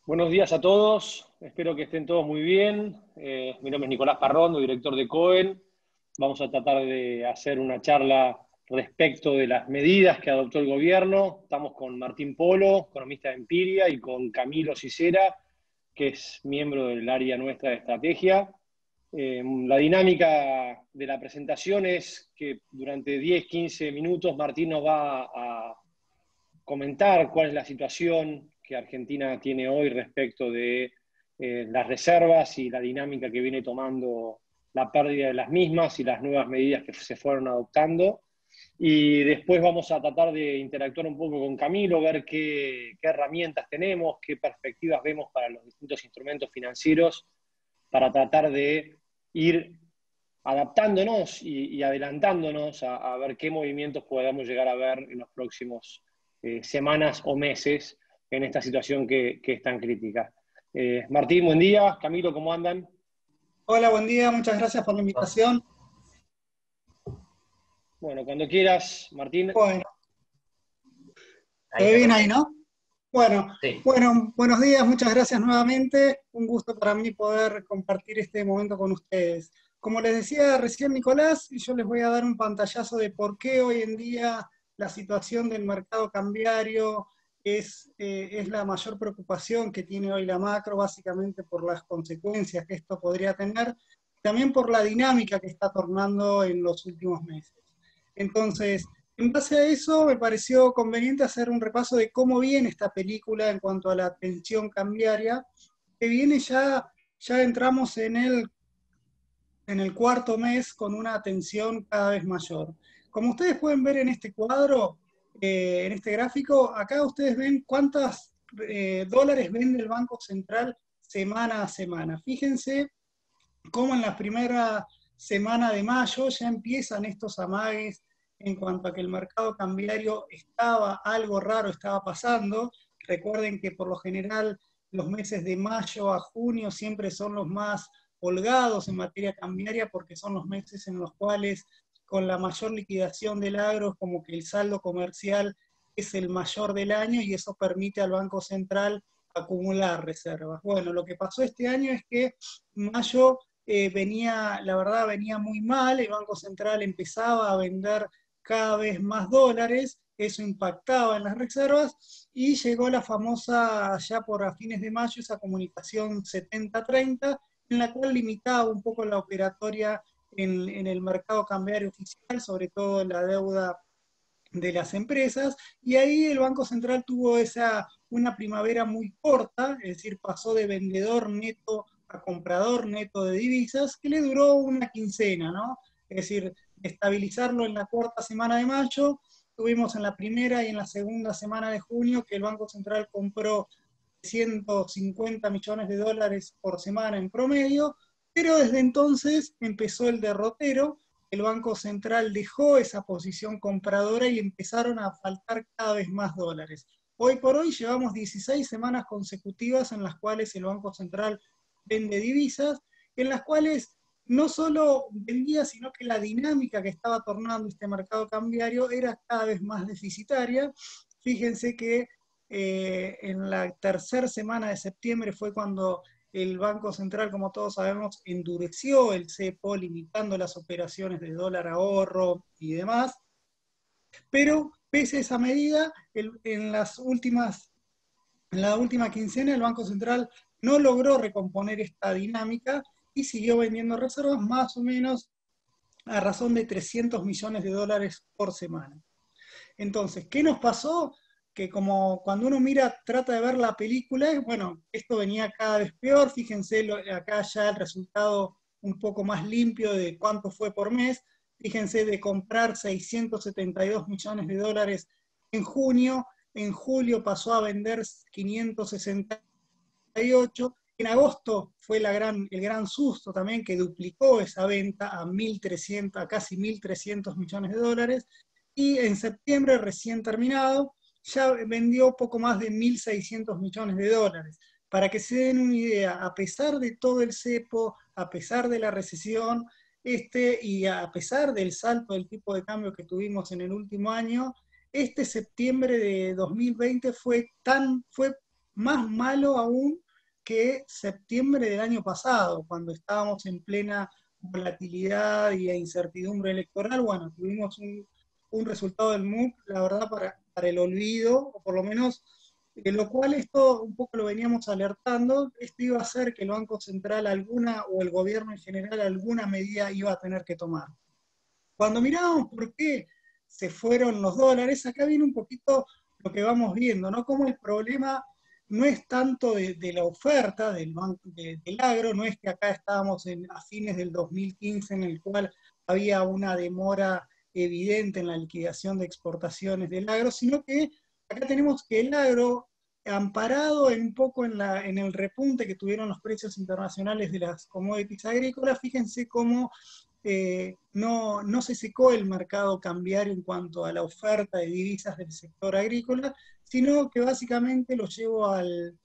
Buenos días a todos, espero que estén todos muy bien. Mi nombre es Nicolás Parrondo, director de Cohen. Vamos a tratar de hacer una charla respecto de las medidas que adoptó el gobierno. Estamos con Martín Polo, economista de Empiria, y con Camilo Cicera, que es miembro del área nuestra de estrategia. La dinámica de la presentación es que durante 10-15 minutos Martín nos va a comentar cuál es la situación que Argentina tiene hoy respecto de las reservas y la dinámica que viene tomando la pérdida de las mismas y las nuevas medidas que se fueron adoptando. Y después vamos a tratar de interactuar un poco con Camilo, ver qué herramientas tenemos, qué perspectivas vemos para los distintos instrumentos financieros para tratar de ir adaptándonos y adelantándonos a ver qué movimientos podamos llegar a ver en los próximos semanas o meses en esta situación que es tan crítica. Martín, buen día. Camilo, ¿cómo andan? Hola, buen día, muchas gracias por la invitación. Bueno, cuando quieras, Martín. Bueno, se Ahí ve está bien ahí, perfecto. ¿no? Bueno, Sí. buenos días, muchas gracias nuevamente. Un gusto para mí poder compartir este momento con ustedes. Como les decía recién Nicolás, yo les voy a dar un pantallazo de por qué hoy en día la situación del mercado cambiario es la mayor preocupación que tiene hoy la macro, básicamente por las consecuencias que esto podría tener, también por la dinámica que está tornando en los últimos meses. Entonces, en base a eso, me pareció conveniente hacer un repaso de cómo viene esta película en cuanto a la tensión cambiaria, que viene ya entramos en el cuarto mes con una tensión cada vez mayor. Como ustedes pueden ver en este cuadro, en este gráfico, acá ustedes ven cuántos dólares vende el Banco Central semana a semana. Fíjense cómo en la primera semana de mayo ya empiezan estos amagues en cuanto a que el mercado cambiario algo raro estaba pasando. Recuerden que por lo general los meses de mayo a junio siempre son los más holgados en materia cambiaria porque son los meses en los cuales con la mayor liquidación del agro es como que el saldo comercial es el mayor del año y eso permite al Banco Central acumular reservas. Bueno, lo que pasó este año es que mayo la verdad venía muy mal, el Banco Central empezaba a vender cada vez más dólares, eso impactaba en las reservas, y llegó la famosa, ya por a fines de mayo, esa comunicación 70-30, en la cual limitaba un poco la operatoria en el mercado cambiario oficial, sobre todo en la deuda de las empresas, y ahí el Banco Central tuvo una primavera muy corta, es decir, pasó de vendedor neto a comprador neto de divisas, que le duró una quincena, ¿no? Es decir, estabilizarlo en la cuarta semana de mayo, tuvimos en la primera y en la segunda semana de junio que el Banco Central compró 150 millones de dólares por semana en promedio, pero desde entonces empezó el derrotero, el Banco Central dejó esa posición compradora y empezaron a faltar cada vez más dólares. Hoy por hoy llevamos 16 semanas consecutivas en las cuales el Banco Central vende divisas, en las cuales no solo vendía, sino que la dinámica que estaba tornando este mercado cambiario era cada vez más deficitaria. Fíjense que en la tercera semana de septiembre fue cuando el Banco Central, como todos sabemos, endureció el cepo, limitando las operaciones de dólar ahorro y demás, pero pese a esa medida, en la última quincena el Banco Central no logró recomponer esta dinámica y siguió vendiendo reservas más o menos a razón de 300 millones de dólares por semana. Entonces, ¿qué nos pasó? Que como cuando uno mira, trata de ver la película, bueno, esto venía cada vez peor, fíjense acá ya el resultado un poco más limpio de cuánto fue por mes, fíjense de comprar 672 millones de dólares en junio, en julio pasó a vender 568, en agosto fue el gran susto también que duplicó esa venta a 1.300, a casi 1.300 millones de dólares, y en septiembre, recién terminado, ya vendió poco más de 1.600 millones de dólares. Para que se den una idea, a pesar de todo el cepo, a pesar de la recesión, y a pesar del salto del tipo de cambio que tuvimos en el último año, este septiembre de 2020 fue más malo aún que septiembre del año pasado, cuando estábamos en plena volatilidad y incertidumbre electoral. Bueno, tuvimos un resultado del MUC, la verdad, para el olvido, o por lo menos, lo cual esto un poco lo veníamos alertando. Esto iba a hacer que el Banco Central alguna, o el gobierno en general, alguna medida iba a tener que tomar. Cuando miramos por qué se fueron los dólares, acá viene un poquito lo que vamos viendo, ¿no? Como el problema no es tanto de la oferta del agro, no es que acá estábamos a fines del 2015 en el cual había una demora evidente en la liquidación de exportaciones del agro, sino que acá tenemos que el agro, amparado un poco en el repunte que tuvieron los precios internacionales de las commodities agrícolas, fíjense cómo no se secó el mercado cambiario en cuanto a la oferta de divisas del sector agrícola, sino que básicamente lo llevo al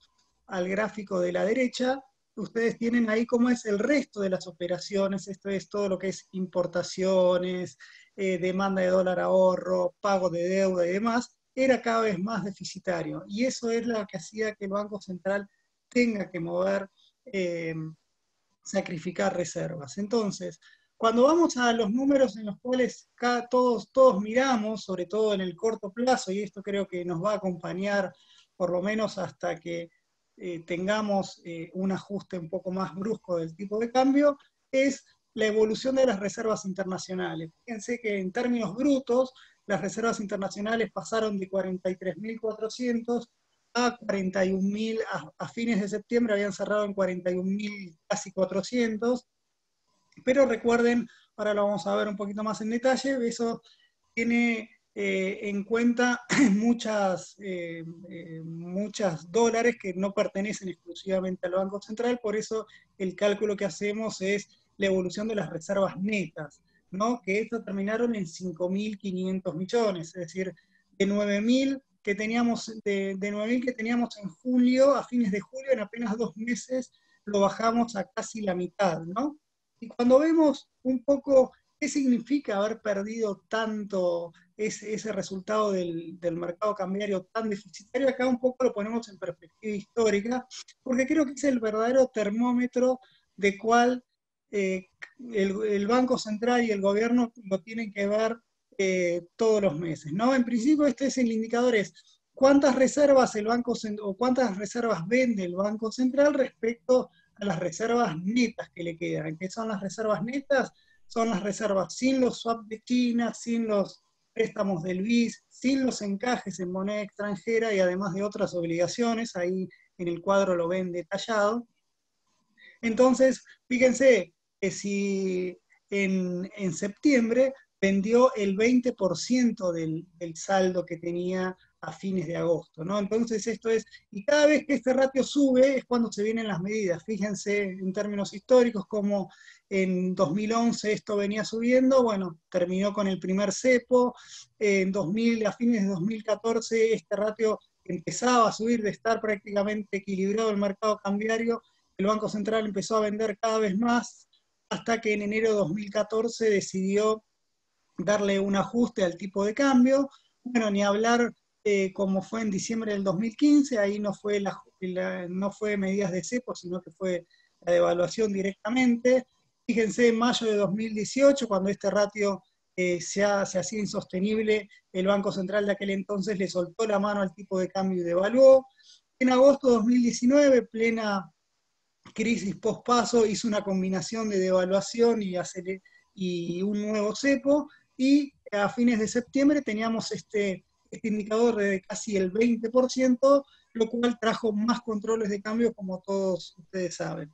gráfico de la derecha. Ustedes tienen ahí cómo es el resto de las operaciones, esto es todo lo que es importaciones, demanda de dólar ahorro, pago de deuda y demás, era cada vez más deficitario. Y eso es lo que hacía que el Banco Central tenga que mover, sacrificar reservas. Entonces, cuando vamos a los números en los cuales todos miramos, sobre todo en el corto plazo, y esto creo que nos va a acompañar por lo menos hasta que tengamos un ajuste un poco más brusco del tipo de cambio, es la evolución de las reservas internacionales. Fíjense que en términos brutos, las reservas internacionales pasaron de 43.400 a 41.000, a fines de septiembre habían cerrado en 41.000, casi 400, pero recuerden, ahora lo vamos a ver un poquito más en detalle, eso tiene en cuenta muchas dólares que no pertenecen exclusivamente al Banco Central, por eso el cálculo que hacemos es la evolución de las reservas netas, ¿no? Que estas terminaron en 5.500 millones, es decir, de 9.000 que teníamos, de 9.000 que teníamos en julio, a fines de julio, en apenas 2 meses, lo bajamos a casi la mitad, ¿no? Y cuando vemos un poco qué significa haber perdido tanto ese resultado del mercado cambiario tan deficitario, acá un poco lo ponemos en perspectiva histórica, porque creo que es el verdadero termómetro de cuál el Banco Central y el gobierno lo tienen que ver todos los meses, ¿no? En principio este es el indicador, es cuántas reservas o cuántas reservas vende el Banco Central respecto a las reservas netas que le quedan. ¿Qué son las reservas netas? Son las reservas sin los swaps de China, sin los préstamos del BIS, sin los encajes en moneda extranjera y además de otras obligaciones, ahí en el cuadro lo ven detallado. Entonces, fíjense que si en septiembre vendió el 20% del saldo que tenía a fines de agosto, ¿no? Entonces esto es, y cada vez que este ratio sube es cuando se vienen las medidas. Fíjense en términos históricos como en 2011 esto venía subiendo, bueno, terminó con el primer cepo, en 2000, a fines de 2014 este ratio empezaba a subir de estar prácticamente equilibrado el mercado cambiario, el Banco Central empezó a vender cada vez más, hasta que en enero de 2014 decidió darle un ajuste al tipo de cambio. Bueno, ni hablar como fue en diciembre del 2015, ahí no fue medidas de cepo, sino que fue la devaluación directamente. Fíjense, en mayo de 2018, cuando este ratio se hacía insostenible, el Banco Central de aquel entonces le soltó la mano al tipo de cambio y devaluó. En agosto de 2019, plena crisis post-paso, hizo una combinación de devaluación y un nuevo cepo, y a fines de septiembre teníamos este indicador de casi el 20%, lo cual trajo más controles de cambio, como todos ustedes saben.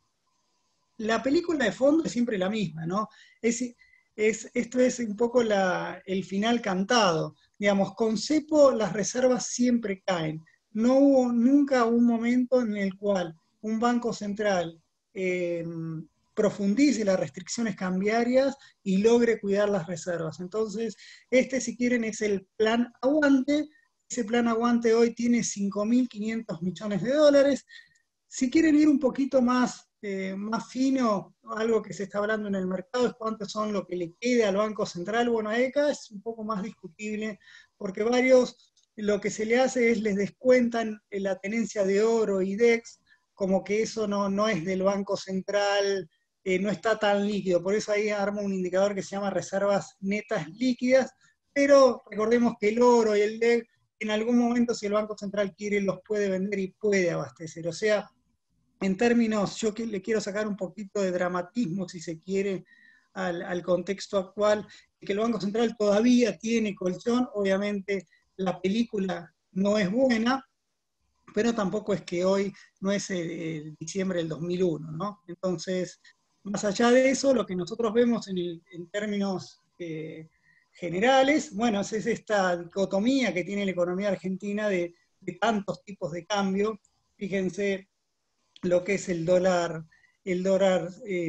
La película de fondo es siempre la misma, ¿no? Esto es un poco el final cantado. Digamos, con cepo las reservas siempre caen. No hubo nunca un momento en el cual un banco central eh, profundice las restricciones cambiarias y logre cuidar las reservas. Entonces, si quieren, es el plan aguante. Ese plan aguante hoy tiene 5.500 millones de dólares. Si quieren ir un poquito más fino, algo que se está hablando en el mercado es cuántos son lo que le queda al Banco Central. Bueno, acá es un poco más discutible, porque varios lo que se le hace es les descuentan la tenencia de oro y DEX, como que eso no es del Banco Central, no está tan líquido. Por eso ahí arma un indicador que se llama reservas netas líquidas, pero recordemos que el oro y el DEX, en algún momento, si el Banco Central quiere, los puede vender y puede abastecer. O sea, en términos, yo le quiero sacar un poquito de dramatismo, si se quiere, al contexto actual, que el Banco Central todavía tiene colchón. Obviamente la película no es buena, pero tampoco es que hoy no es el diciembre del 2001, ¿no? Entonces, más allá de eso, lo que nosotros vemos en términos generales, bueno, es esta dicotomía que tiene la economía argentina de tantos tipos de cambio. Fíjense lo que es el dólar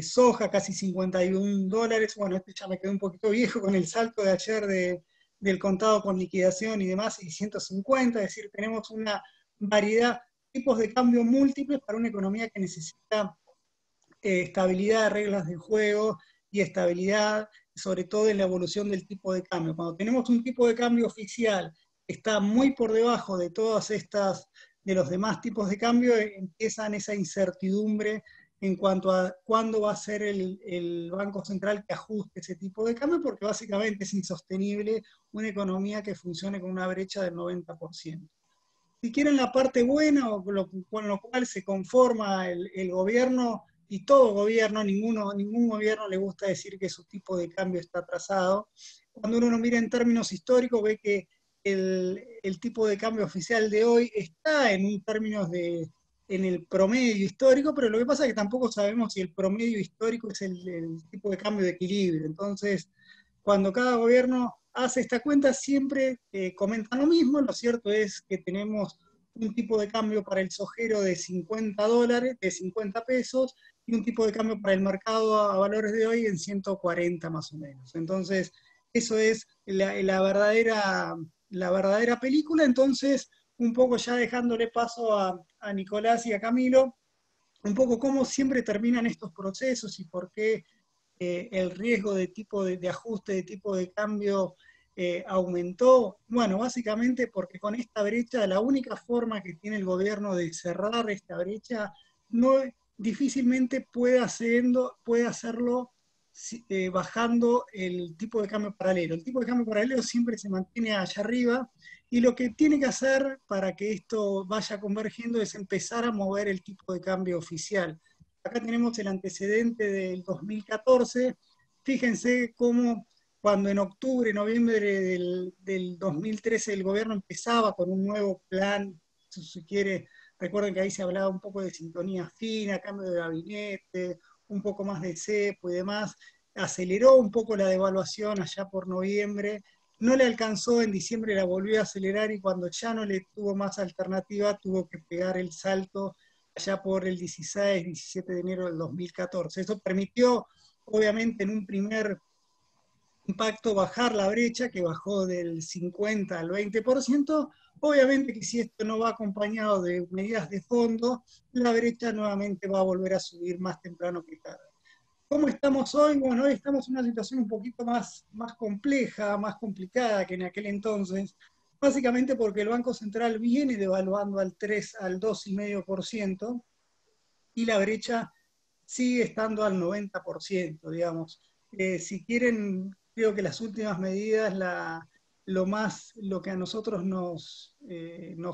soja, casi $51. Bueno, este ya me quedó un poquito viejo con el salto de ayer del contado con liquidación y demás, y 150, es decir, tenemos una variedad, tipos de cambio múltiples para una economía que necesita estabilidad de reglas de juego y estabilidad, sobre todo en la evolución del tipo de cambio. Cuando tenemos un tipo de cambio oficial que está muy por debajo de todas estas, de los demás tipos de cambio, empiezan esa incertidumbre en cuanto a cuándo va a ser el Banco Central que ajuste ese tipo de cambio, porque básicamente es insostenible una economía que funcione con una brecha del 90%. Si quieren la parte buena, o con lo cual se conforma el gobierno, y todo gobierno, ningún gobierno le gusta decir que su tipo de cambio está atrasado. Cuando uno lo mira en términos históricos, ve que el tipo de cambio oficial de hoy está en términos en el promedio histórico, pero lo que pasa es que tampoco sabemos si el promedio histórico es el tipo de cambio de equilibrio. Entonces, cuando cada gobierno hace esta cuenta, siempre comentan lo mismo. Lo cierto es que tenemos un tipo de cambio para el sojero de $50, de 50 pesos, y un tipo de cambio para el mercado a valores de hoy en 140 más o menos. Entonces, eso es la verdadera película. Entonces, un poco ya dejándole paso a Nicolás y a Camilo, un poco cómo siempre terminan estos procesos y por qué el riesgo de tipo de ajuste, de tipo de cambio aumentó. Bueno, básicamente porque con esta brecha, la única forma que tiene el gobierno de cerrar esta brecha, no, difícilmente puede hacerlo bajando el tipo de cambio paralelo. El tipo de cambio paralelo siempre se mantiene allá arriba, y lo que tiene que hacer para que esto vaya convergiendo es empezar a mover el tipo de cambio oficial. Acá tenemos el antecedente del 2014. Fíjense cómo cuando en octubre, noviembre del 2013 el gobierno empezaba con un nuevo plan, si se quiere, recuerden que ahí se hablaba un poco de sintonía fina, cambio de gabinete, un poco más de cepo y demás, aceleró un poco la devaluación allá por noviembre, no le alcanzó, en diciembre la volvió a acelerar, y cuando ya no le tuvo más alternativa, tuvo que pegar el salto allá por el 16, 17 de enero del 2014. Eso permitió, obviamente, en un primer impacto bajar la brecha, que bajó del 50 al 20%. Obviamente que si esto no va acompañado de medidas de fondo, la brecha nuevamente va a volver a subir más temprano que tarde. ¿Cómo estamos hoy? Bueno, hoy estamos en una situación un poquito más compleja, más complicada que en aquel entonces, básicamente porque el Banco Central viene devaluando al 3, al 2,5%, y la brecha sigue estando al 90%, digamos. Si quieren, creo que las últimas medidas, lo que a nosotros nos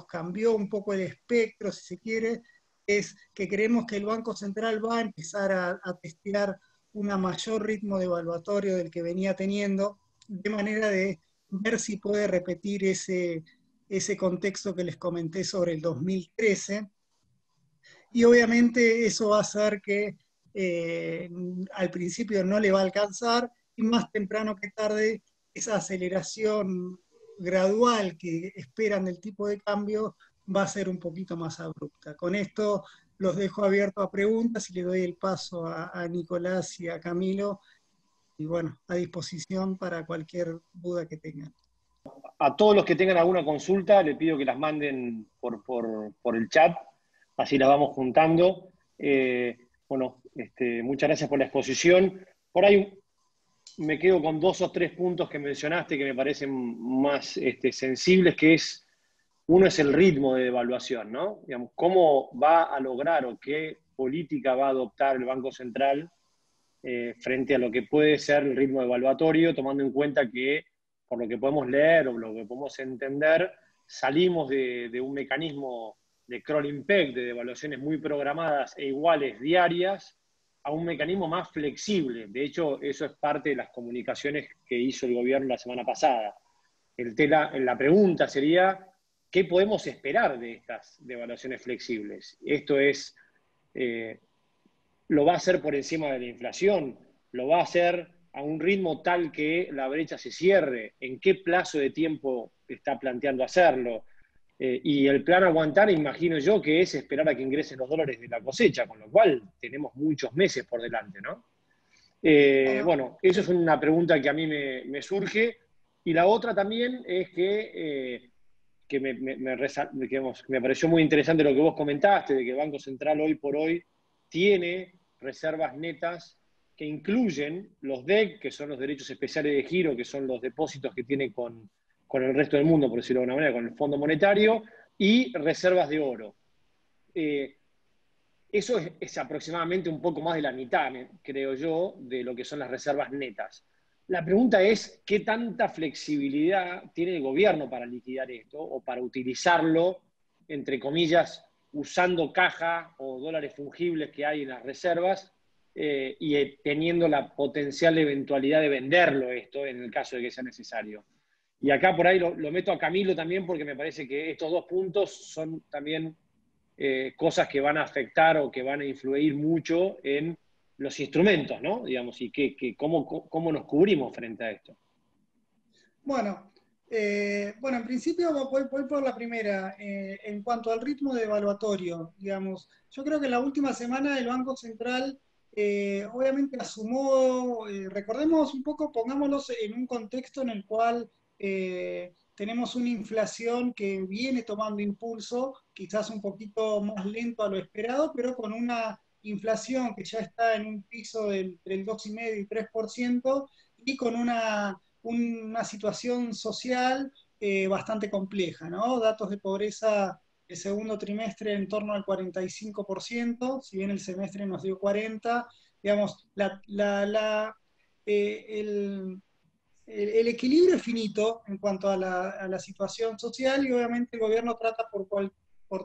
cambió un poco el espectro, si se quiere, es que creemos que el Banco Central va a empezar a testear un mayor ritmo devaluatorio del que venía teniendo, de manera de ver si puede repetir ese contexto que les comenté sobre el 2013, y obviamente eso va a hacer que al principio no le va a alcanzar, y más temprano que tarde esa aceleración gradual que esperan del tipo de cambio va a ser un poquito más abrupta. Con esto los dejo abiertos a preguntas y le doy el paso a Nicolás y a Camilo, y bueno, a disposición para cualquier duda que tengan. A todos los que tengan alguna consulta, le pido que las manden por el chat, así las vamos juntando. Bueno, muchas gracias por la exposición. Por ahí me quedo con 2 o 3 puntos que mencionaste que me parecen más sensibles, que es Uno es el ritmo de devaluación, ¿no? Digamos, cómo va a lograr o qué política va a adoptar el Banco Central frente a lo que puede ser el ritmo evaluatorio, tomando en cuenta que, por lo que podemos leer o lo que podemos entender, salimos de un mecanismo de crawling peg, de devaluaciones muy programadas e iguales diarias, a un mecanismo más flexible. De hecho, eso es parte de las comunicaciones que hizo el gobierno la semana pasada. La pregunta sería, ¿qué podemos esperar de estas devaluaciones flexibles? Esto es, ¿lo va a hacer por encima de la inflación? ¿Lo va a hacer a un ritmo tal que la brecha se cierre? ¿En qué plazo de tiempo está planteando hacerlo? Y el plan aguantar, imagino yo, que es esperar a que ingresen los dólares de la cosecha, con lo cual tenemos muchos meses por delante, ¿no? Bueno, Bueno, eso es una pregunta que a mí me surge. Y la otra también es que me pareció muy interesante lo que vos comentaste, de que el Banco Central hoy por hoy tiene reservas netas que incluyen los DEC, que son los derechos especiales de giro, que son los depósitos que tiene con el resto del mundo, por decirlo de alguna manera, con el Fondo Monetario, y reservas de oro. Eh, Eso es aproximadamente un poco más de la mitad, creo yo, de lo que son las reservas netas. La pregunta es, ¿qué tanta flexibilidad tiene el gobierno para liquidar esto o para utilizarlo, entre comillas, usando caja o dólares fungibles que hay en las reservas y teniendo la potencial eventualidad de venderlo esto en el caso de que sea necesario? Y acá por ahí lo meto a Camilo también porque me parece que estos dos puntos son también cosas que van a afectar o que van a influir mucho en los instrumentos, ¿no? Digamos, y cómo nos cubrimos frente a esto. bueno, bueno, en principio voy por la primera. En cuanto al ritmo de evaluatorio, digamos, yo creo que en la última semana el Banco Central obviamente a su modo, recordemos un poco, pongámoslos en un contexto en el cual tenemos una inflación que viene tomando impulso, quizás un poquito más lento a lo esperado, pero con una inflación que ya está en un piso del 2,5 y 3% y con una situación social bastante compleja, ¿no? Datos de pobreza el segundo trimestre en torno al 45%, si bien el semestre nos dio 40%, digamos, el equilibrio es finito en cuanto a la situación social y obviamente el gobierno trata por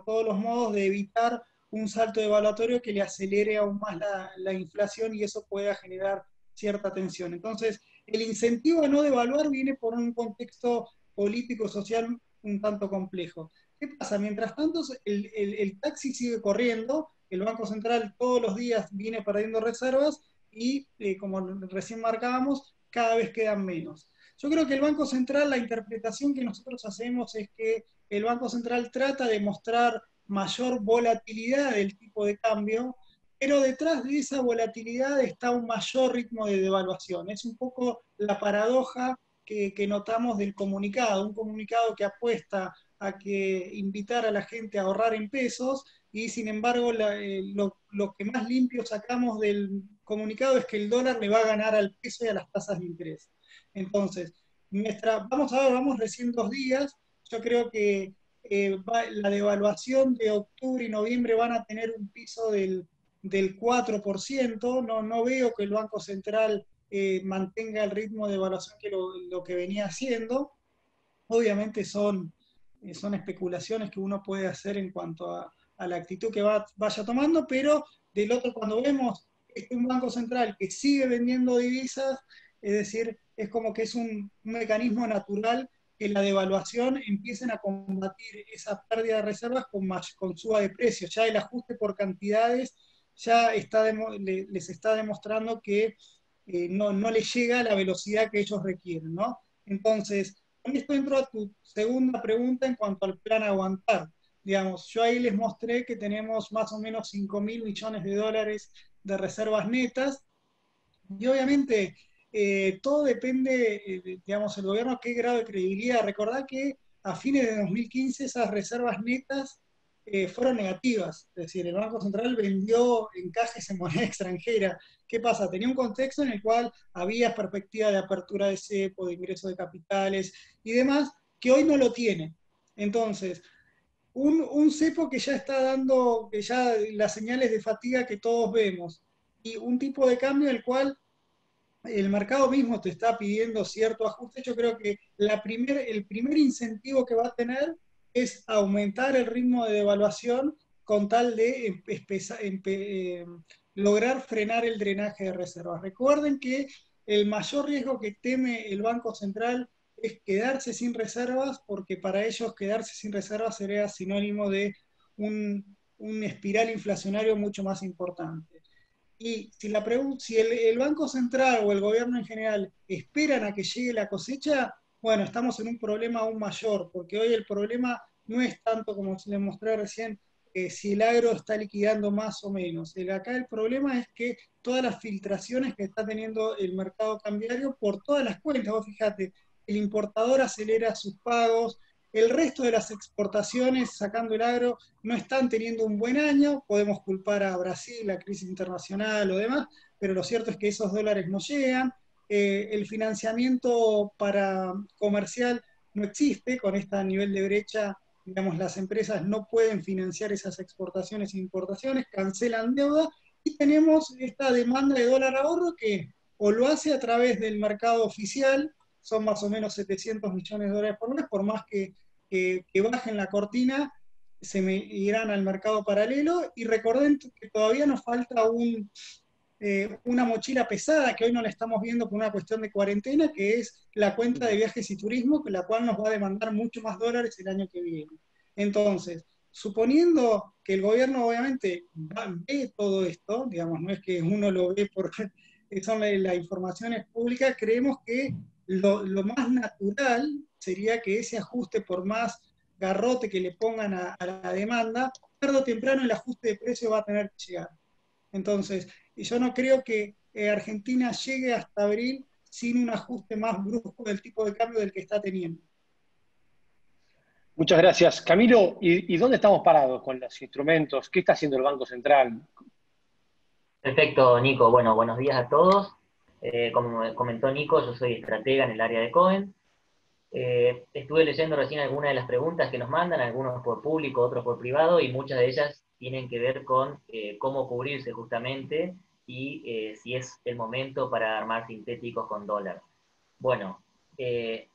todos los modos de evitar un salto evaluatorio que le acelere aún más la inflación y eso pueda generar cierta tensión. Entonces, el incentivo a no devaluar viene por un contexto político-social un tanto complejo. ¿Qué pasa? Mientras tanto, el taxi sigue corriendo, el Banco Central todos los días viene perdiendo reservas y, como recién marcábamos, cada vez quedan menos. Yo creo que el Banco Central, la interpretación que nosotros hacemos es que el Banco Central trata de mostrar mayor volatilidad del tipo de cambio, pero detrás de esa volatilidad está un mayor ritmo de devaluación. Es un poco la paradoja que notamos del comunicado, un comunicado que apuesta a que invitar a la gente a ahorrar en pesos y sin embargo lo que más limpio sacamos del comunicado es que el dólar le va a ganar al peso y a las tasas de interés. Entonces, vamos a ver, vamos recién 2 días, yo creo que la devaluación de octubre y noviembre van a tener un piso del 4%, no veo que el Banco Central mantenga el ritmo de evaluación que lo que venía haciendo. Obviamente son especulaciones que uno puede hacer en cuanto a la actitud que vaya tomando, pero del otro, cuando vemos un Banco Central que sigue vendiendo divisas, es decir, es como que es un mecanismo natural que la devaluación empiecen a combatir esa pérdida de reservas con suba de precios. Ya el ajuste por cantidades ya les está demostrando que no les llega a la velocidad que ellos requieren, ¿no? Entonces, con esto entro a tu segunda pregunta en cuanto al plan aguantar. Digamos, yo ahí les mostré que tenemos más o menos 5.000 millones de dólares de reservas netas y obviamente todo depende, digamos, el gobierno a qué grado de credibilidad. Recordad que a fines de 2015 esas reservas netas fueron negativas, es decir, el Banco Central vendió encajes en moneda extranjera. ¿Qué pasa? Tenía un contexto en el cual había perspectiva de apertura de cepo, de ingreso de capitales y demás, que hoy no lo tiene. Entonces, un cepo que ya está dando, que ya las señales de fatiga que todos vemos, y un tipo de cambio el cual el mercado mismo te está pidiendo cierto ajuste. Yo creo que el primer incentivo que va a tener es aumentar el ritmo de devaluación con tal de lograr frenar el drenaje de reservas. Recuerden que el mayor riesgo que teme el Banco Central es quedarse sin reservas, porque para ellos quedarse sin reservas sería sinónimo de un espiral inflacionario mucho más importante. Y si el Banco Central o el gobierno en general esperan a que llegue la cosecha, bueno, estamos en un problema aún mayor, porque hoy el problema no es tanto como les mostré recién, si el agro está liquidando más o menos. Acá el problema es que todas las filtraciones que está teniendo el mercado cambiario por todas las cuentas, vos fíjate, el importador acelera sus pagos, el resto de las exportaciones, sacando el agro, no están teniendo un buen año. Podemos culpar a Brasil, la crisis internacional o demás, pero lo cierto es que esos dólares no llegan. El financiamiento para comercial no existe. Con este nivel de brecha, digamos, las empresas no pueden financiar esas exportaciones e importaciones, cancelan deuda, y tenemos esta demanda de dólar ahorro que o lo hace a través del mercado oficial, son más o menos 700 millones de dólares por mes, por más que bajen la cortina, se me irán al mercado paralelo. Y recordén que todavía nos falta una mochila pesada que hoy no la estamos viendo por una cuestión de cuarentena, que es la cuenta de viajes y turismo, la cual nos va a demandar mucho más dólares el año que viene. Entonces, suponiendo que el gobierno obviamente ve todo esto, digamos, no es que uno lo ve porque son las informaciones públicas, creemos que lo más natural sería que ese ajuste, por más garrote que le pongan a la demanda, tarde o temprano el ajuste de precio va a tener que llegar. Entonces, yo no creo que Argentina llegue hasta abril sin un ajuste más brusco del tipo de cambio del que está teniendo. Muchas gracias. Camilo, ¿y dónde estamos parados con los instrumentos? ¿Qué está haciendo el Banco Central? Perfecto, Nico. Bueno, buenos días a todos. Como comentó Nico, yo soy estratega en el área de Cohen. Estuve leyendo recién algunas de las preguntas que nos mandan, algunos por público, otros por privado, y muchas de ellas tienen que ver con cómo cubrirse justamente y si es el momento para armar sintéticos con dólar. Bueno,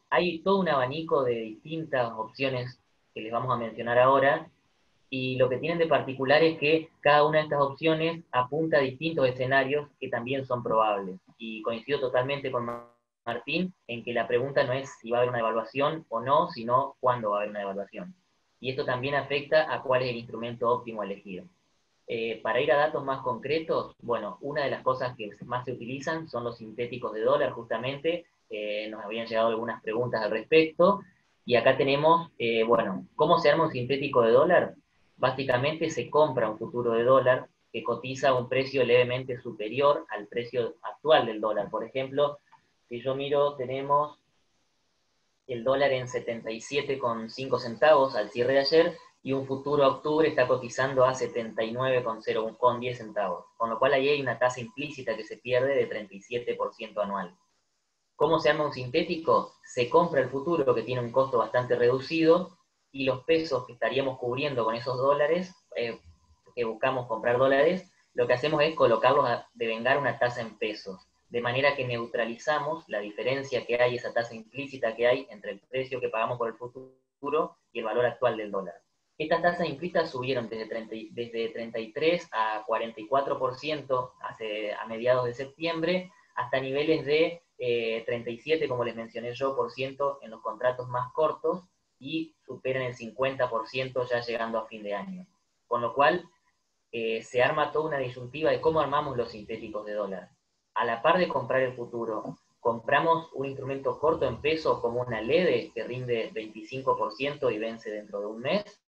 hay todo un abanico de distintas opciones que les vamos a mencionar ahora, y lo que tienen de particular es que cada una de estas opciones apunta a distintos escenarios que también son probables. Y coincido totalmente con Martín en que la pregunta no es si va a haber una evaluación o no, sino cuándo va a haber una evaluación. Y esto también afecta a cuál es el instrumento óptimo a elegir. Para ir a datos más concretos, bueno, una de las cosas que más se utilizan son los sintéticos de dólar, justamente. Nos habían llegado algunas preguntas al respecto. Y acá tenemos, bueno, ¿cómo se arma un sintético de dólar? Básicamente se compra un futuro de dólar que cotiza a un precio levemente superior al precio actual del dólar. Por ejemplo, si yo miro, tenemos el dólar en 77,5 centavos al cierre de ayer, y un futuro a octubre está cotizando a 79,10 centavos, con lo cual ahí hay una tasa implícita que se pierde de 37% anual. ¿Cómo se arma un sintético? Se compra el futuro, que tiene un costo bastante reducido, y los pesos que estaríamos cubriendo con esos dólares, que buscamos comprar dólares, lo que hacemos es colocarlos a devengar una tasa en pesos, de manera que neutralizamos la diferencia que hay, esa tasa implícita que hay entre el precio que pagamos por el futuro y el valor actual del dólar. Estas tasas implícitas subieron desde 33 a 44% a mediados de septiembre, hasta niveles de 37, como les mencioné yo, por ciento en los contratos más cortos, y superan el 50% ya llegando a fin de año. Con lo cual, se arma toda una disyuntiva de cómo armamos los sintéticos de dólar. A la par de comprar el futuro, compramos un instrumento corto en pesos como una LEDE que rinde 25% y vence dentro de un mes,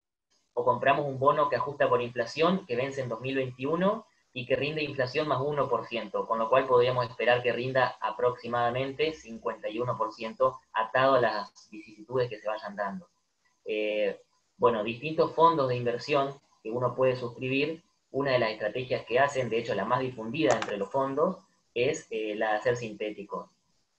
o compramos un bono que ajusta por inflación que vence en 2021 y que rinde inflación más 1%, con lo cual podríamos esperar que rinda aproximadamente 51%, atado a las vicisitudes que se vayan dando. Bueno, distintos fondos de inversión que uno puede suscribir. Una de las estrategias que hacen, de hecho la más difundida entre los fondos, es la de hacer sintéticos.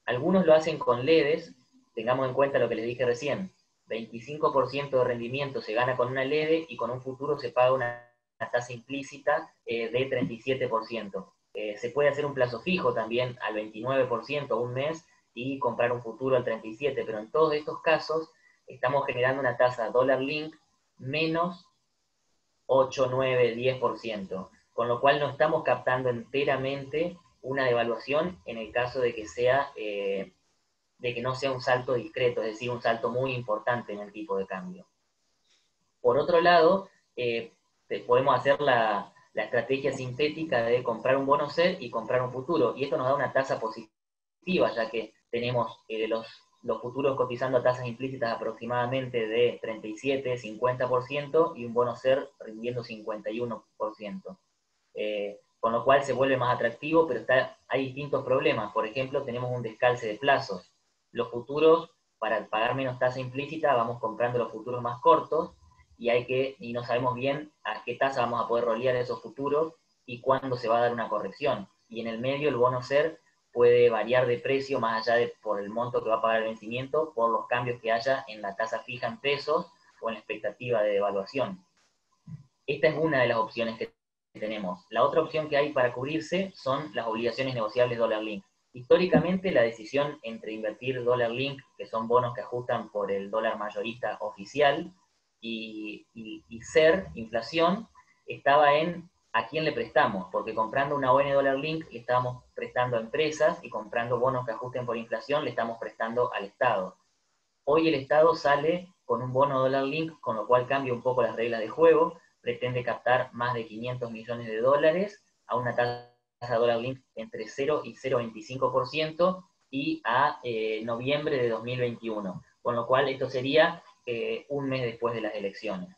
Algunos lo hacen con LEDs. Tengamos en cuenta lo que les dije recién. 25% de rendimiento se gana con una LED y con un futuro se paga una tasa implícita de 37%. Se puede hacer un plazo fijo también al 29% un mes y comprar un futuro al 37%, pero en todos estos casos estamos generando una tasa dólar link menos 8, 9, 10%, con lo cual no estamos captando enteramente una devaluación en el caso de que sea de que no sea un salto discreto, es decir, un salto muy importante en el tipo de cambio. Por otro lado, podemos hacer la estrategia sintética de comprar un bono SER y comprar un futuro, y esto nos da una tasa positiva, ya que tenemos los futuros cotizando a tasas implícitas aproximadamente de 37, 50%, y un bono SER rindiendo 51%. Con lo cual se vuelve más atractivo, pero hay distintos problemas. Por ejemplo, tenemos un descalce de plazos. Los futuros, para pagar menos tasa implícita, vamos comprando los futuros más cortos, y no sabemos bien a qué tasa vamos a poder rolear esos futuros y cuándo se va a dar una corrección. Y en el medio el bono SER puede variar de precio más allá de por el monto que va a pagar el vencimiento, por los cambios que haya en la tasa fija en pesos o en la expectativa de devaluación. Esta es una de las opciones que tenemos. La otra opción que hay para cubrirse son las obligaciones negociables dólar link. Históricamente la decisión entre invertir dólar link, que son bonos que ajustan por el dólar mayorista oficial, y SER, inflación, estaba en a quién le prestamos, porque comprando una ON dólar link le estamos prestando a empresas y comprando bonos que ajusten por inflación le estamos prestando al Estado. Hoy el Estado sale con un bono dólar link, con lo cual cambia un poco las reglas de juego, pretende captar más de 500 millones de dólares a una tasa dólar link entre 0 y 0,25% y a noviembre de 2021, con lo cual esto sería un mes después de las elecciones.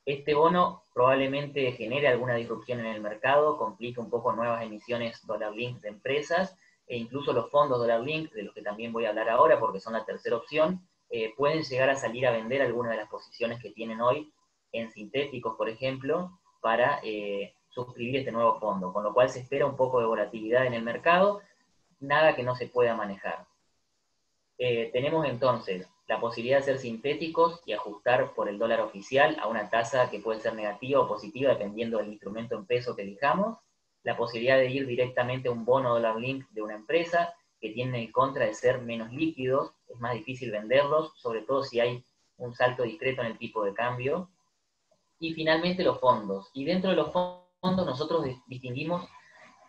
Este bono probablemente genere alguna disrupción en el mercado, complique un poco nuevas emisiones dólar link de empresas, e incluso los fondos dólar link, de los que también voy a hablar ahora porque son la tercera opción, pueden llegar a salir a vender algunas de las posiciones que tienen hoy en sintéticos, por ejemplo, para suscribir este nuevo fondo, con lo cual se espera un poco de volatilidad en el mercado, nada que no se pueda manejar. Tenemos entonces la posibilidad de ser sintéticos y ajustar por el dólar oficial a una tasa que puede ser negativa o positiva dependiendo del instrumento en peso que elijamos, la posibilidad de ir directamente a un bono dólar link de una empresa que tiene el contra de ser menos líquidos, es más difícil venderlos, sobre todo si hay un salto discreto en el tipo de cambio, y finalmente los fondos. Y dentro de los fondos nosotros distinguimos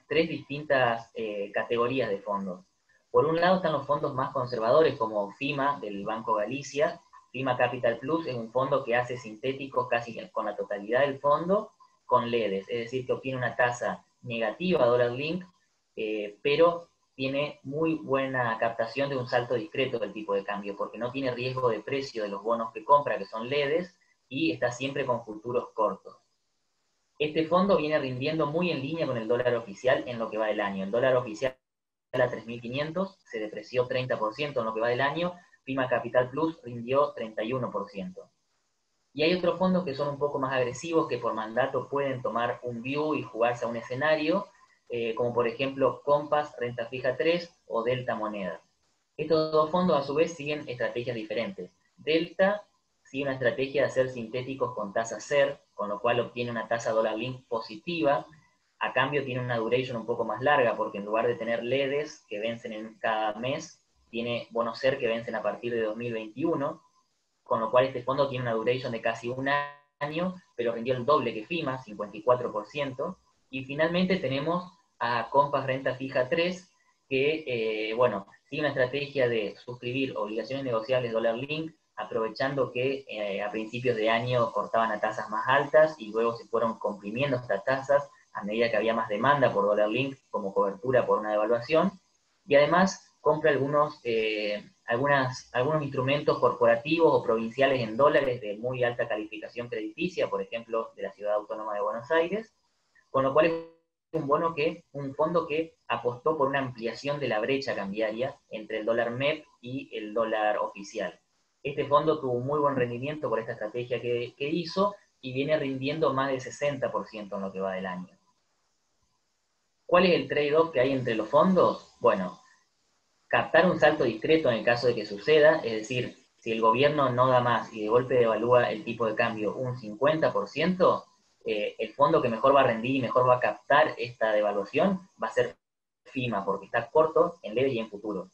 tres distintas categorías de fondos. Por un lado están los fondos más conservadores, como FIMA, del Banco Galicia. FIMA Capital Plus es un fondo que hace sintéticos casi con la totalidad del fondo, con LEDs, es decir, que obtiene una tasa negativa dólar link, pero tiene muy buena captación de un salto discreto del tipo de cambio, porque no tiene riesgo de precio de los bonos que compra, que son LEDs, y está siempre con futuros cortos. Este fondo viene rindiendo muy en línea con el dólar oficial en lo que va del año. El dólar oficial a 3.500, se depreció 30% en lo que va del año, FIMA Capital Plus rindió 31%. Y hay otros fondos que son un poco más agresivos, que por mandato pueden tomar un view y jugarse a un escenario, como por ejemplo Compass, Renta Fija 3 o Delta Moneda. Estos dos fondos a su vez siguen estrategias diferentes. Delta sigue una estrategia de hacer sintéticos con tasa SER, con lo cual obtiene una tasa dólar link positiva. A cambio tiene una duration un poco más larga, porque en lugar de tener LEDs que vencen en cada mes, tiene bonos SER que vencen a partir de 2021, con lo cual este fondo tiene una duration de casi un año, pero rindió el doble que FIMA, 54%. Y finalmente tenemos a Compass Renta Fija 3, que, sigue una estrategia de suscribir obligaciones negociables dólar link, aprovechando que a principios de año cortaban a tasas más altas y luego se fueron comprimiendo estas tasas a medida que había más demanda por dólar link como cobertura por una devaluación, y además compra algunos instrumentos corporativos o provinciales en dólares de muy alta calificación crediticia, por ejemplo, de la Ciudad Autónoma de Buenos Aires, con lo cual es un fondo que apostó por una ampliación de la brecha cambiaria entre el dólar MEP y el dólar oficial. Este fondo tuvo un muy buen rendimiento por esta estrategia que hizo y viene rindiendo más del 60% en lo que va del año. ¿Cuál es el trade-off que hay entre los fondos? Bueno, captar un salto discreto en el caso de que suceda, es decir, si el gobierno no da más y de golpe devalúa el tipo de cambio un 50%, el fondo que mejor va a rendir y mejor va a captar esta devaluación va a ser FIMA, porque está corto en leve y en futuro.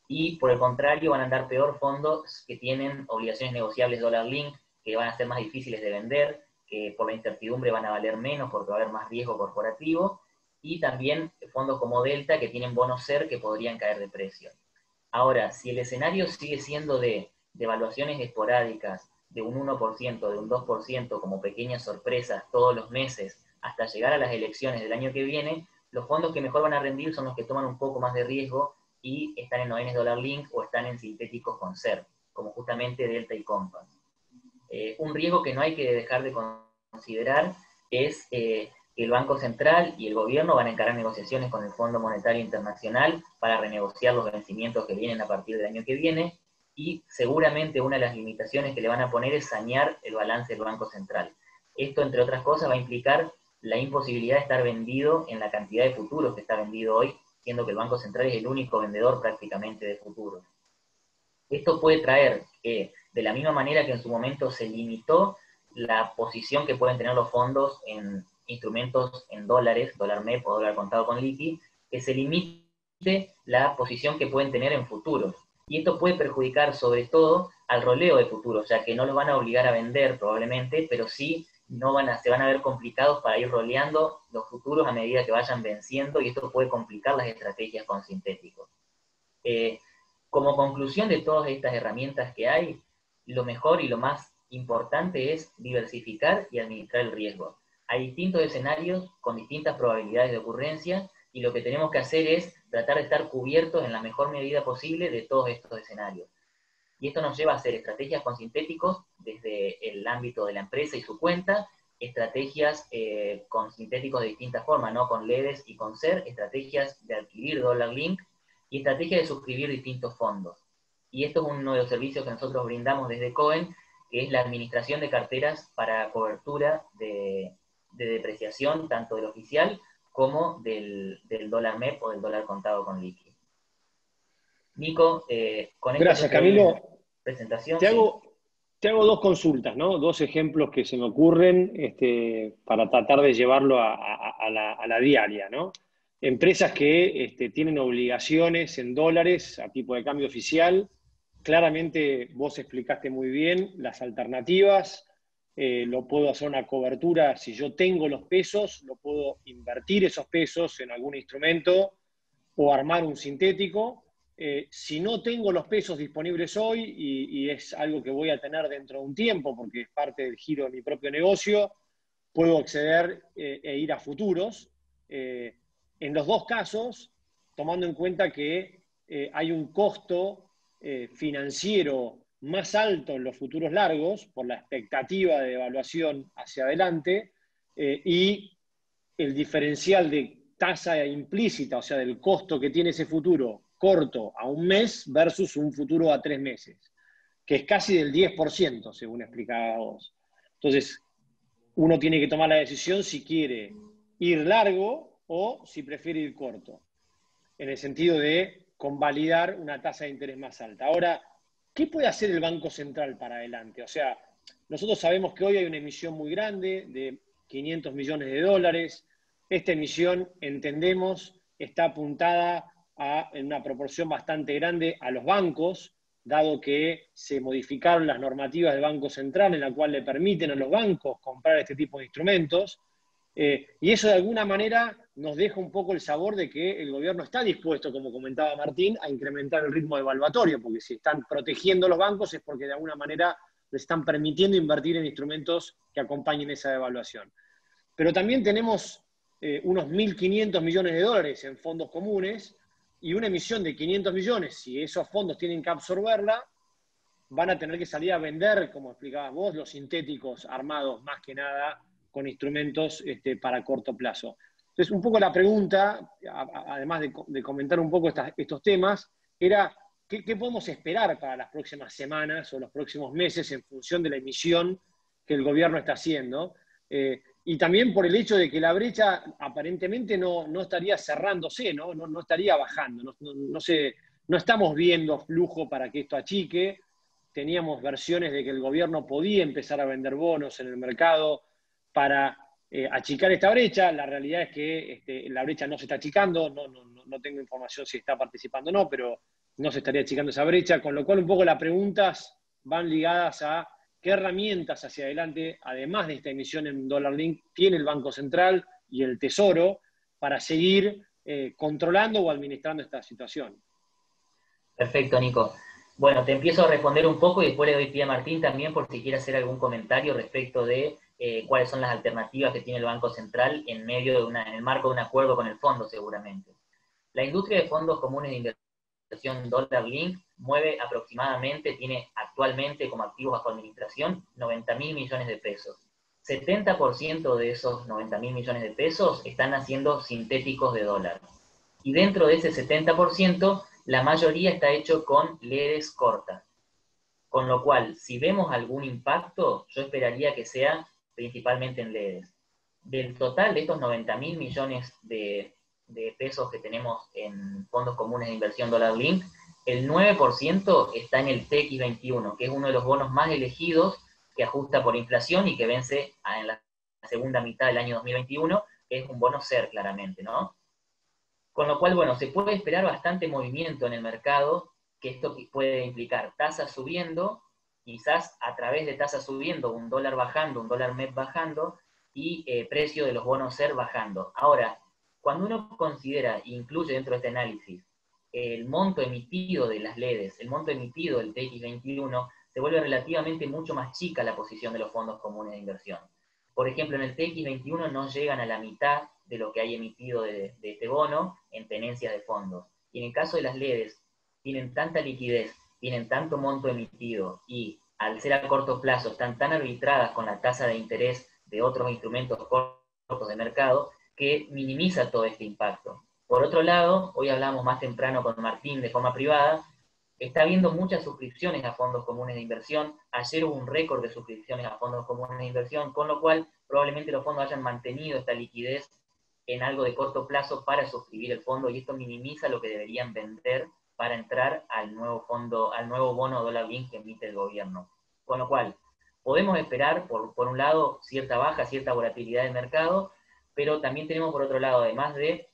Y por el contrario van a andar peor fondos que tienen obligaciones negociables dólar link, que van a ser más difíciles de vender, que por la incertidumbre van a valer menos porque va a haber más riesgo corporativo, y también fondos como Delta que tienen bonos SER que podrían caer de precio. Ahora, si el escenario sigue siendo de devaluaciones esporádicas de un 1%, de un 2%, como pequeñas sorpresas todos los meses, hasta llegar a las elecciones del año que viene, los fondos que mejor van a rendir son los que toman un poco más de riesgo y están en ONs dólar link o están en sintéticos con SER, como justamente Delta y Compass. Un riesgo que no hay que dejar de considerar es que el Banco Central y el gobierno van a encarar negociaciones con el Fondo Monetario Internacional para renegociar los vencimientos que vienen a partir del año que viene, y seguramente una de las limitaciones que le van a poner es sanear el balance del Banco Central. Esto, entre otras cosas, va a implicar la imposibilidad de estar vendido en la cantidad de futuros que está vendido hoy, siendo que el Banco Central es el único vendedor prácticamente de futuros. Esto puede traer que, de la misma manera que en su momento se limitó la posición que pueden tener los fondos en instrumentos en dólares, dólar MEP o dólar contado con liqui, que se limite la posición que pueden tener en futuros. Y esto puede perjudicar sobre todo al roleo de futuros, ya que no los van a obligar a vender probablemente, pero sí se van a ver complicados para ir roleando los futuros a medida que vayan venciendo, y esto puede complicar las estrategias con sintéticos. Como conclusión de todas estas herramientas que hay, lo mejor y lo más importante es diversificar y administrar el riesgo. Hay distintos escenarios con distintas probabilidades de ocurrencia, y lo que tenemos que hacer es tratar de estar cubiertos en la mejor medida posible de todos estos escenarios. Y esto nos lleva a hacer estrategias con sintéticos desde el ámbito de la empresa y su cuenta, estrategias con sintéticos de distintas formas, ¿no? Con LEDs y con SER, estrategias de adquirir dólar link y estrategias de suscribir distintos fondos. Y esto es uno de los servicios que nosotros brindamos desde Cohen, que es la administración de carteras para cobertura de depreciación, tanto del oficial como del dólar MEP o del dólar contado con liqui. Nico, con esto Gracias, Camilo. Presentación. Te hago dos consultas, ¿no? Dos ejemplos que se me ocurren para tratar de llevarlo a la diaria, ¿no? Empresas que tienen obligaciones en dólares a tipo de cambio oficial. Claramente vos explicaste muy bien las alternativas. Lo puedo hacer una cobertura, si yo tengo los pesos, lo puedo invertir esos pesos en algún instrumento o armar un sintético. Si no tengo los pesos disponibles hoy y es algo que voy a tener dentro de un tiempo porque es parte del giro de mi propio negocio, puedo acceder e ir a futuros. En los dos casos, tomando en cuenta que hay un costo financiero más alto en los futuros largos por la expectativa de evaluación hacia adelante y el diferencial de tasa implícita, o sea, del costo que tiene ese futuro corto a un mes versus un futuro a 3 meses, que es casi del 10%, según explicaba vos. Entonces, uno tiene que tomar la decisión si quiere ir largo o si prefiere ir corto, en el sentido de convalidar una tasa de interés más alta. Ahora, ¿qué puede hacer el Banco Central para adelante? O sea, nosotros sabemos que hoy hay una emisión muy grande de 500 millones de dólares. Esta emisión, entendemos, está apuntada en una proporción bastante grande a los bancos, dado que se modificaron las normativas del Banco Central en la cual le permiten a los bancos comprar este tipo de instrumentos. Y eso de alguna manera nos deja un poco el sabor de que el gobierno está dispuesto, como comentaba Martín, a incrementar el ritmo evaluatorio, porque si están protegiendo los bancos es porque de alguna manera les están permitiendo invertir en instrumentos que acompañen esa devaluación. Pero también tenemos unos 1.500 millones de dólares en fondos comunes y una emisión de 500 millones, si esos fondos tienen que absorberla, van a tener que salir a vender, como explicabas vos, los sintéticos armados más que nada con instrumentos para corto plazo. Entonces, un poco la pregunta, además de comentar un poco estos temas, era ¿qué podemos esperar para las próximas semanas o los próximos meses en función de la emisión que el gobierno está haciendo? Y también por el hecho de que la brecha aparentemente no estaría cerrándose, no estaría bajando, no estamos viendo flujo para que esto achique. teníamos versiones de que el gobierno podía empezar a vender bonos en el mercado para achicar esta brecha. La realidad es que la brecha no se está achicando, no tengo información si está participando o no, pero no se estaría achicando esa brecha, con lo cual un poco las preguntas van ligadas a qué herramientas hacia adelante, además de esta emisión en dólar link, tiene el Banco Central y el Tesoro para seguir controlando o administrando esta situación. Perfecto, Nico. Bueno, te empiezo a responder un poco y después le doy pie a Martín también por si quiere hacer algún comentario respecto de cuáles son las alternativas que tiene el Banco Central en el marco de un acuerdo con el fondo, seguramente. La industria de fondos comunes de inversión Dollar Link mueve aproximadamente, tiene actualmente como activos bajo administración 90.000 millones de pesos. 70% de esos 90.000 millones de pesos están haciendo sintéticos de dólar. Y dentro de ese 70%, la mayoría está hecho con LEDs cortas. Con lo cual, si vemos algún impacto, yo esperaría que sea principalmente en LEDs. Del total de estos 90.000 millones de pesos que tenemos en fondos comunes de inversión Dollar Link, el 9% está en el TX21, que es uno de los bonos más elegidos que ajusta por inflación y que vence en la segunda mitad del año 2021, que es un bono SER claramente, ¿no? Con lo cual, bueno, se puede esperar bastante movimiento en el mercado, que esto puede implicar tasas subiendo, quizás a través de tasas subiendo, un dólar bajando, un dólar MEP bajando, y precio de los bonos SER bajando. Ahora, cuando uno considera, incluye dentro de este análisis, el monto emitido de las LEDs, el monto emitido del TX21, se vuelve relativamente mucho más chica la posición de los fondos comunes de inversión. Por ejemplo, en el TX21 no llegan a la mitad de lo que hay emitido de este bono en tenencias de fondos. Y en el caso de las LEDs, tienen tanta liquidez, tienen tanto monto emitido y al ser a corto plazo están tan arbitradas con la tasa de interés de otros instrumentos cortos de mercado que minimiza todo este impacto. Por otro lado, hoy hablamos más temprano con Martín de forma privada, está habiendo muchas suscripciones a fondos comunes de inversión. Ayer hubo un récord de suscripciones a fondos comunes de inversión, con lo cual probablemente los fondos hayan mantenido esta liquidez en algo de corto plazo para suscribir el fondo, y esto minimiza lo que deberían vender para entrar al nuevo fondo, al nuevo bono dólar link que emite el gobierno. Con lo cual, podemos esperar, por un lado, cierta baja, cierta volatilidad del mercado, pero también tenemos por otro lado, además de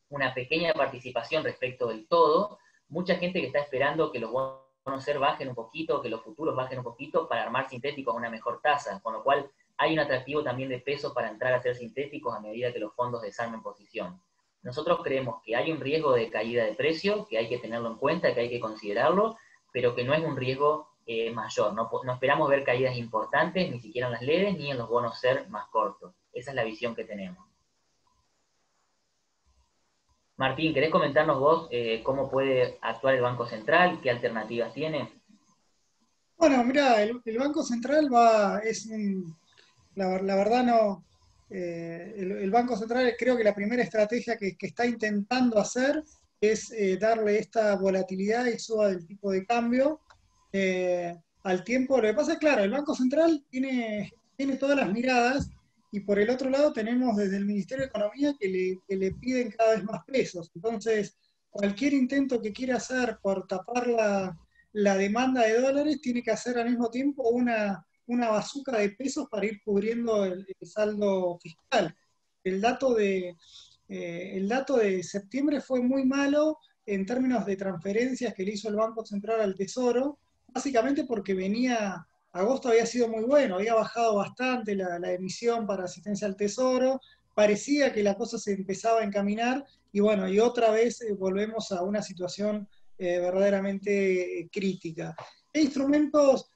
una pequeña participación respecto del todo, mucha gente que está esperando que los bonos SER bajen un poquito, que los futuros bajen un poquito para armar sintéticos a una mejor tasa, con lo cual hay un atractivo también de peso para entrar a hacer sintéticos a medida que los fondos desarmen posición. Nosotros creemos que hay un riesgo de caída de precio, que hay que tenerlo en cuenta, que hay que considerarlo, pero que no es un riesgo mayor. No esperamos ver caídas importantes, ni siquiera en las LEDs, ni en los bonos SER más cortos. Esa es la visión que tenemos. Martín, ¿querés comentarnos vos cómo puede actuar el Banco Central? ¿Qué alternativas tiene? Bueno, mira, el Banco Central la verdad no, el Banco Central creo que la primera estrategia que está intentando hacer es darle esta volatilidad y suba del tipo de cambio al tiempo. Lo que pasa es, claro, el Banco Central tiene todas las miradas y por el otro lado tenemos desde el Ministerio de Economía que le piden cada vez más pesos. Entonces, cualquier intento que quiera hacer por tapar la demanda de dólares tiene que hacer al mismo tiempo una bazuca de pesos para ir cubriendo el saldo fiscal. El dato el dato de septiembre fue muy malo en términos de transferencias que le hizo el Banco Central al Tesoro, básicamente porque agosto había sido muy bueno, había bajado bastante la emisión para asistencia al Tesoro, parecía que la cosa se empezaba a encaminar, y bueno, y otra vez volvemos a una situación verdaderamente crítica. ¿Qué instrumentos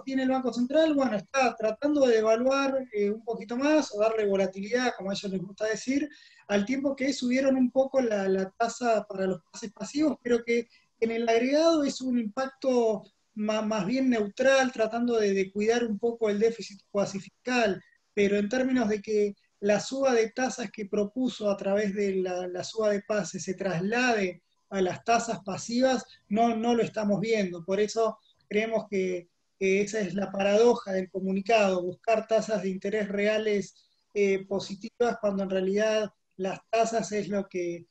tiene el Banco Central? Bueno, está tratando de evaluar un poquito más o darle volatilidad, como a ellos les gusta decir, al tiempo que subieron un poco la tasa para los pases pasivos. Creo que en el agregado es un impacto más bien neutral, tratando de cuidar un poco el déficit cuasi fiscal, pero en términos de que la suba de tasas que propuso a través de la suba de pases se traslade a las tasas pasivas, no lo estamos viendo. Por eso creemos que esa es la paradoja del comunicado, buscar tasas de interés reales positivas cuando en realidad las tasas es lo que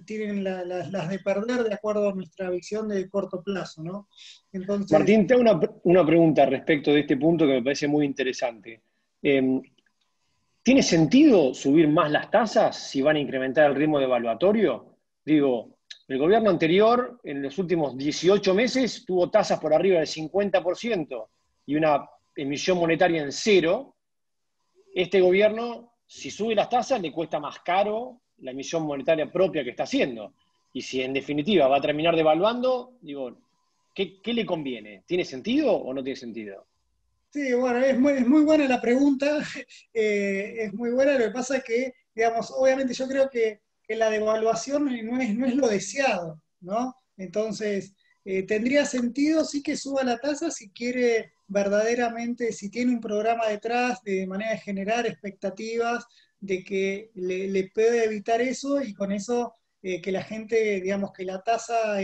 tienen las de perder de acuerdo a nuestra visión de corto plazo, ¿no? Entonces, Martín, te hago una pregunta respecto de este punto que me parece muy interesante. ¿Tiene sentido subir más las tasas si van a incrementar el ritmo devaluatorio? Digo, el gobierno anterior, en los últimos 18 meses, tuvo tasas por arriba del 50% y una emisión monetaria en cero. Este gobierno, si sube las tasas, le cuesta más caro la emisión monetaria propia que está haciendo. Y si en definitiva va a terminar devaluando, digo, ¿qué le conviene? ¿Tiene sentido o no tiene sentido? sí, bueno, es muy buena la pregunta, es muy buena, lo que pasa es que, digamos, obviamente yo creo que la devaluación no es lo deseado, ¿no? Entonces, tendría sentido sí que suba la tasa si quiere verdaderamente, si tiene un programa detrás de manera de generar expectativas de que le puede evitar eso y con eso que la gente, digamos, que la tasa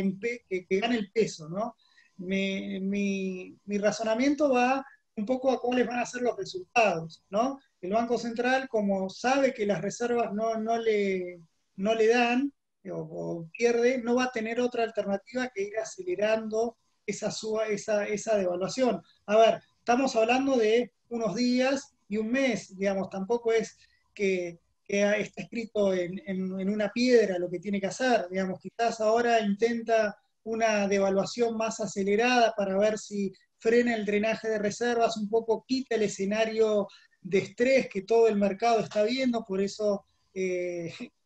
que gane el peso, ¿no? Mi razonamiento va un poco a cuáles van a ser los resultados, ¿no? El Banco Central, como sabe que las reservas no le dan o pierde, no va a tener otra alternativa que ir acelerando esa devaluación. A ver, estamos hablando de unos días y un mes, digamos, tampoco es que está escrito en una piedra lo que tiene que hacer, digamos, quizás ahora intenta una devaluación más acelerada para ver si frena el drenaje de reservas, un poco quita el escenario de estrés que todo el mercado está viendo, por eso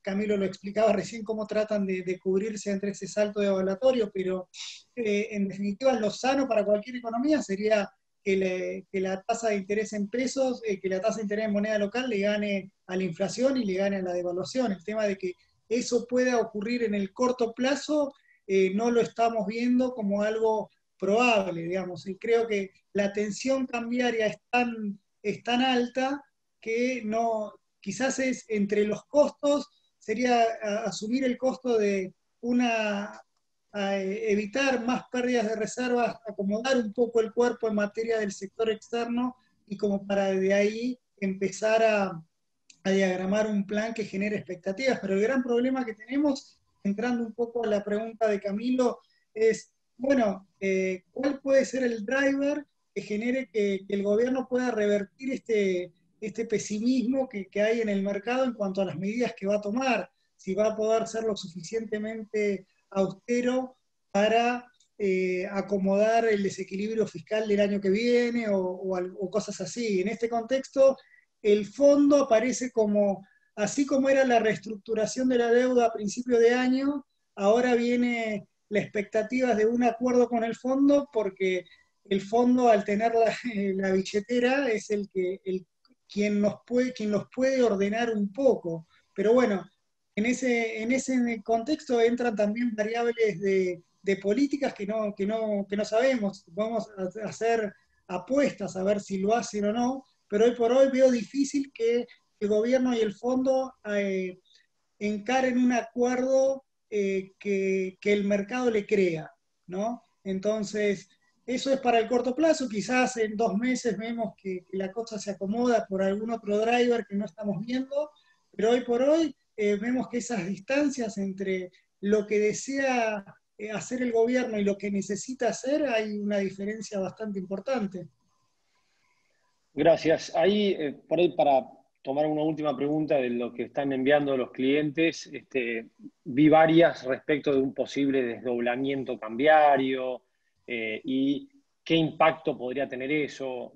Camilo lo explicaba recién cómo tratan de cubrirse entre ese salto devaluatorio, pero en definitiva lo sano para cualquier economía sería que la tasa de interés en pesos, que la tasa de interés en moneda local le gane a la inflación y le gane a la devaluación. El tema de que eso pueda ocurrir en el corto plazo no lo estamos viendo como algo probable, digamos, y creo que la tensión cambiaria es tan alta que no, quizás es entre los costos, sería asumir el costo de evitar más pérdidas de reservas, acomodar un poco el cuerpo en materia del sector externo y como para de ahí empezar a diagramar un plan que genere expectativas. Pero el gran problema que tenemos, entrando un poco a la pregunta de Camilo, es, bueno, ¿cuál puede ser el driver que genere que el gobierno pueda revertir este pesimismo que hay en el mercado en cuanto a las medidas que va a tomar? Si va a poder ser lo suficientemente austero para acomodar el desequilibrio fiscal del año que viene o cosas así. En este contexto, el fondo aparece como, así como era la reestructuración de la deuda a principio de año, ahora viene la expectativa de un acuerdo con el fondo porque el fondo al tener la billetera es quien los puede ordenar un poco. Pero bueno, en ese contexto entran también variables de políticas que no sabemos. Vamos a hacer apuestas a ver si lo hacen o no, pero hoy por hoy veo difícil que el gobierno y el fondo encaren un acuerdo que el mercado le crea, ¿no? Entonces, eso es para el corto plazo, quizás en 2 meses vemos que la cosa se acomoda por algún otro driver que no estamos viendo, pero hoy por hoy vemos que esas distancias entre lo que desea hacer el gobierno y lo que necesita hacer, hay una diferencia bastante importante. Gracias. Ahí, por ahí, para tomar una última pregunta de lo que están enviando los clientes, vi varias respecto de un posible desdoblamiento cambiario y qué impacto podría tener eso.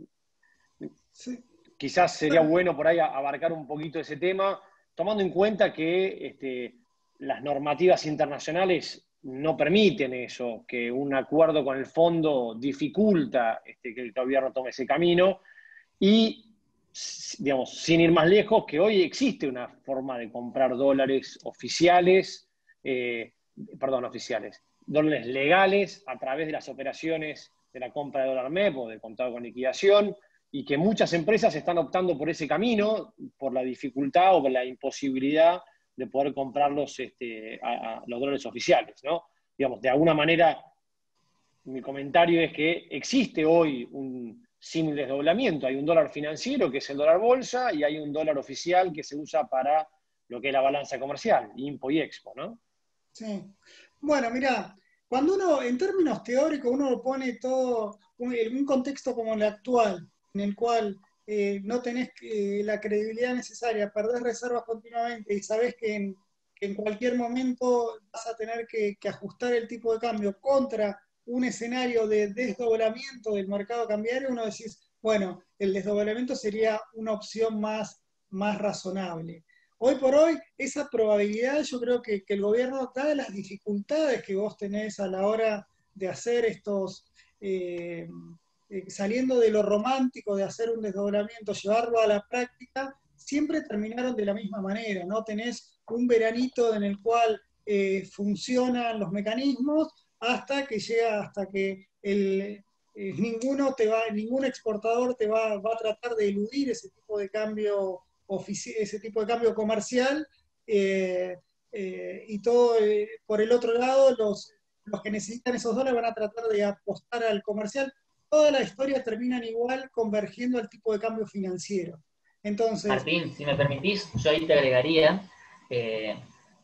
Sí. Quizás sería bueno por ahí abarcar un poquito ese tema, tomando en cuenta que las normativas internacionales no permiten eso, que un acuerdo con el fondo dificulta que el gobierno tome ese camino. Y, digamos, sin ir más lejos, que hoy existe una forma de comprar dólares oficiales, dólares legales a través de las operaciones de la compra de dólar MEP o de contado con liquidación, y que muchas empresas están optando por ese camino, por la dificultad o por la imposibilidad de poder comprarlos a los dólares oficiales, ¿no? Digamos, de alguna manera, mi comentario es que existe hoy un sin desdoblamiento. Hay un dólar financiero, que es el dólar bolsa, y hay un dólar oficial que se usa para lo que es la balanza comercial, IMPO y Expo, ¿no? Sí. Bueno, mira, cuando uno, en términos teóricos, uno lo pone todo en un contexto como el actual, en el cual no tenés la credibilidad necesaria, perdés reservas continuamente y sabés que en cualquier momento vas a tener que ajustar el tipo de cambio contra un escenario de desdoblamiento del mercado cambiario, uno decís, bueno, el desdoblamiento sería una opción más razonable. Hoy por hoy, esa probabilidad yo creo que el gobierno, dadas las dificultades que vos tenés a la hora de hacer estos, saliendo de lo romántico de hacer un desdoblamiento, llevarlo a la práctica, siempre terminaron de la misma manera, ¿no? Tenés un veranito en el cual funcionan los mecanismos hasta que llega, hasta que ningún exportador te va a tratar de eludir ese tipo de cambio ese tipo de cambio comercial, y todo, por el otro lado, los que necesitan esos dólares van a tratar de apostar al comercial. Toda la historia termina igual convergiendo al tipo de cambio financiero. Entonces, Martín, si me permitís, yo ahí te agregaría,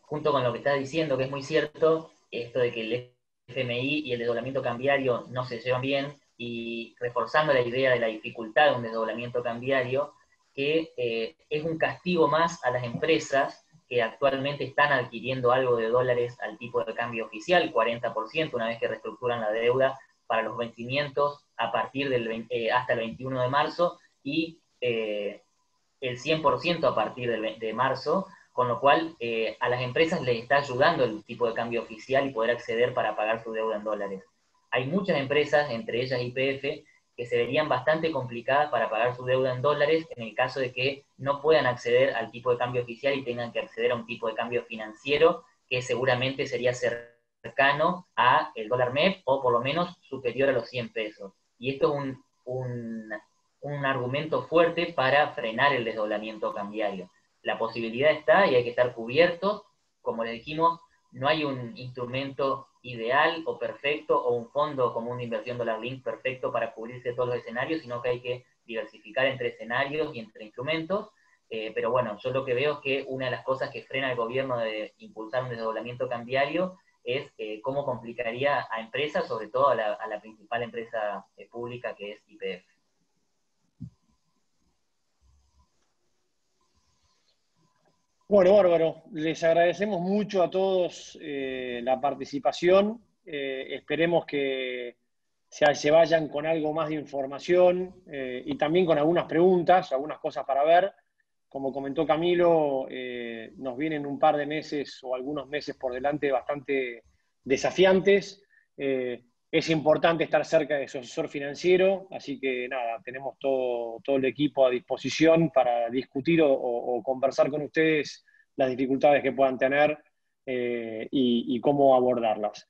junto con lo que estás diciendo, que es muy cierto, esto de que el FMI y el desdoblamiento cambiario no se llevan bien, y reforzando la idea de la dificultad de un desdoblamiento cambiario, que es un castigo más a las empresas que actualmente están adquiriendo algo de dólares al tipo de cambio oficial, 40%, una vez que reestructuran la deuda para los vencimientos a partir hasta el 21 de marzo, y el 100% a partir de marzo, con lo cual a las empresas les está ayudando el tipo de cambio oficial y poder acceder para pagar su deuda en dólares. Hay muchas empresas, entre ellas YPF, que se verían bastante complicadas para pagar su deuda en dólares en el caso de que no puedan acceder al tipo de cambio oficial y tengan que acceder a un tipo de cambio financiero que seguramente sería cercano a el dólar MEP o por lo menos superior a los 100 pesos. Y esto es un argumento fuerte para frenar el desdoblamiento cambiario. La posibilidad está y hay que estar cubiertos. Como les dijimos, no hay un instrumento ideal o perfecto o un fondo común de inversión dólar link perfecto para cubrirse todos los escenarios, sino que hay que diversificar entre escenarios y entre instrumentos. Pero bueno, yo lo que veo es que una de las cosas que frena al gobierno de impulsar un desdoblamiento cambiario es cómo complicaría a empresas, sobre todo a la principal empresa pública que es YPF. Bueno, bárbaro. Les agradecemos mucho a todos la participación. Esperemos que se vayan con algo más de información y también con algunas preguntas, algunas cosas para ver. Como comentó Camilo, nos vienen un par de meses o algunos meses por delante bastante desafiantes. Es importante estar cerca de su asesor financiero, así que nada, tenemos todo el equipo a disposición para discutir o conversar con ustedes las dificultades que puedan tener y cómo abordarlas.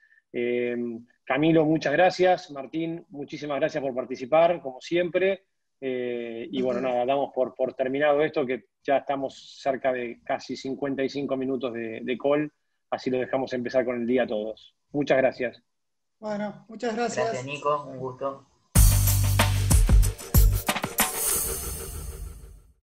Camilo, muchas gracias. Martín, muchísimas gracias por participar, como siempre. Y bueno, nada, damos por terminado esto, que ya estamos cerca de casi 55 minutos de call, así lo dejamos empezar con el día a todos. Muchas gracias. bueno, muchas gracias. Gracias, Nico, un gusto.